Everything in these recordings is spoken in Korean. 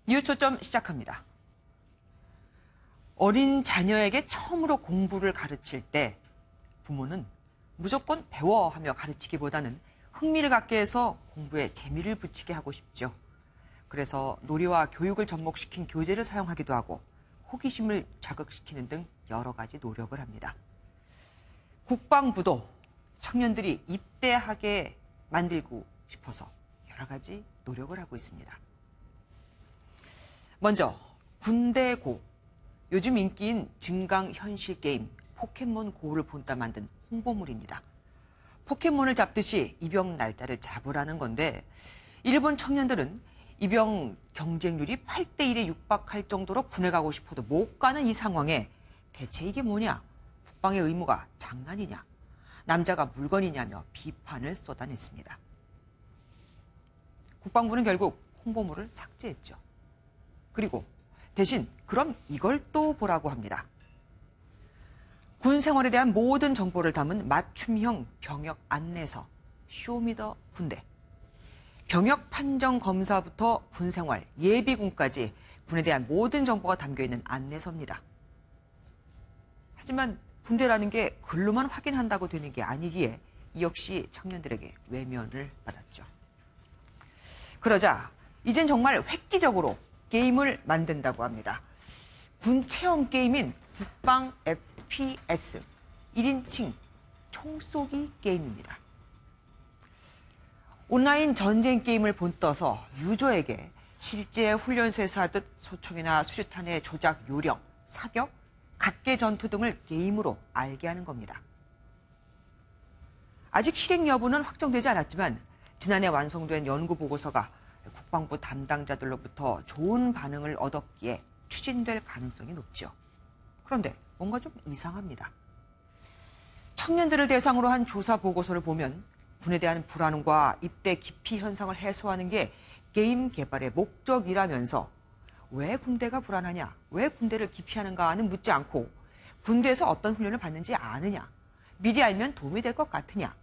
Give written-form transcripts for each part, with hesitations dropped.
뉴스 초점 시작합니다. 어린 자녀에게 처음으로 공부를 가르칠 때 부모는 무조건 배워 하며 가르치기보다는 흥미를 갖게 해서 공부에 재미를 붙이게 하고 싶죠. 그래서 놀이와 교육을 접목시킨 교재를 사용하기도 하고 호기심을 자극시키는 등 여러 가지 노력을 합니다. 국방부도 청년들이 입대하게 만들고 싶어서 여러 가지 노력을 하고 있습니다. 먼저 군대고, 요즘 인기인 증강현실 게임 포켓몬고를 본따 만든 홍보물입니다. 포켓몬을 잡듯이 입영 날짜를 잡으라는 건데 일본 청년들은 입영 경쟁률이 8대1에 육박할 정도로 군에 가고 싶어도 못 가는 이 상황에 대체 이게 뭐냐? 국방의 의무가 장난이냐? 남자가 물건이냐며 비판을 쏟아냈습니다. 국방부는 결국 홍보물을 삭제했죠. 그리고 대신 그럼 이걸 또 보라고 합니다. 군 생활에 대한 모든 정보를 담은 맞춤형 병역 안내서, 쇼미더 군대. 병역 판정 검사부터 군 생활, 예비군까지 군에 대한 모든 정보가 담겨있는 안내서입니다. 하지만 군대라는 게 글로만 확인한다고 되는 게 아니기에 이 역시 청년들에게 외면을 받았죠. 그러자 이젠 정말 획기적으로 게임을 만든다고 합니다. 군 체험 게임인 국방 FPS, 1인칭 총쏘기 게임입니다. 온라인 전쟁 게임을 본떠서 유저에게 실제 훈련소에서 하듯 소총이나 수류탄의 조작 요령, 사격, 각계 전투 등을 게임으로 알게 하는 겁니다. 아직 실행 여부는 확정되지 않았지만 지난해 완성된 연구 보고서가 국방부 담당자들로부터 좋은 반응을 얻었기에 추진될 가능성이 높죠. 그런데 뭔가 좀 이상합니다. 청년들을 대상으로 한 조사 보고서를 보면 군에 대한 불안과 입대 기피 현상을 해소하는 게 게임 개발의 목적이라면서 왜 군대가 불안하냐, 왜 군대를 기피하는가는 묻지 않고 군대에서 어떤 훈련을 받는지 아느냐, 미리 알면 도움이 될 것 같으냐,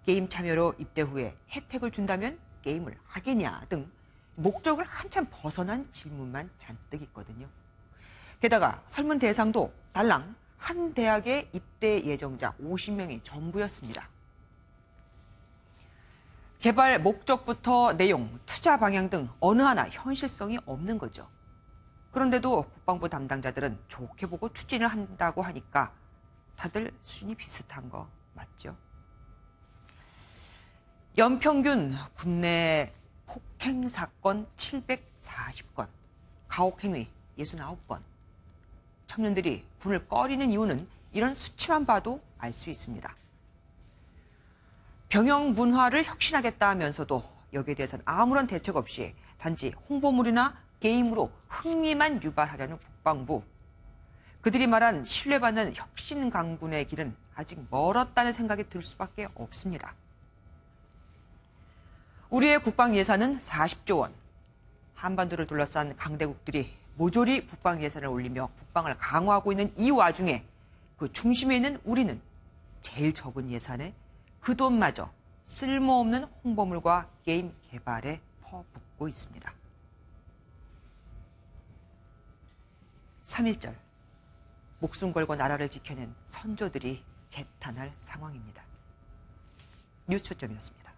게임 참여로 입대 후에 혜택을 준다면 게임을 하겠냐 등 목적을 한참 벗어난 질문만 잔뜩 있거든요. 게다가 설문 대상도 달랑 한 대학의 입대 예정자 50명이 전부였습니다. 개발 목적부터 내용, 투자 방향 등 어느 하나 현실성이 없는 거죠. 그런데도 국방부 담당자들은 좋게 보고 추진을 한다고 하니까 다들 수준이 비슷한 거 맞죠? 연평균 국내 폭행 사건 740건, 가혹행위 69건. 청년들이 군을 꺼리는 이유는 이런 수치만 봐도 알 수 있습니다. 병역 문화를 혁신하겠다 하면서도 여기에 대해서는 아무런 대책 없이 단지 홍보물이나 게임으로 흥미만 유발하려는 국방부. 그들이 말한 신뢰받는 혁신 강군의 길은 아직 멀었다는 생각이 들 수밖에 없습니다. 우리의 국방 예산은 40조 원. 한반도를 둘러싼 강대국들이 모조리 국방 예산을 올리며 국방을 강화하고 있는 이 와중에 그 중심에 있는 우리는 제일 적은 예산에 그 돈마저 쓸모없는 홍보물과 게임 개발에 퍼붓고 있습니다. 3.1절, 목숨 걸고 나라를 지켜낸 선조들이 개탄할 상황입니다. 뉴스 초점이었습니다.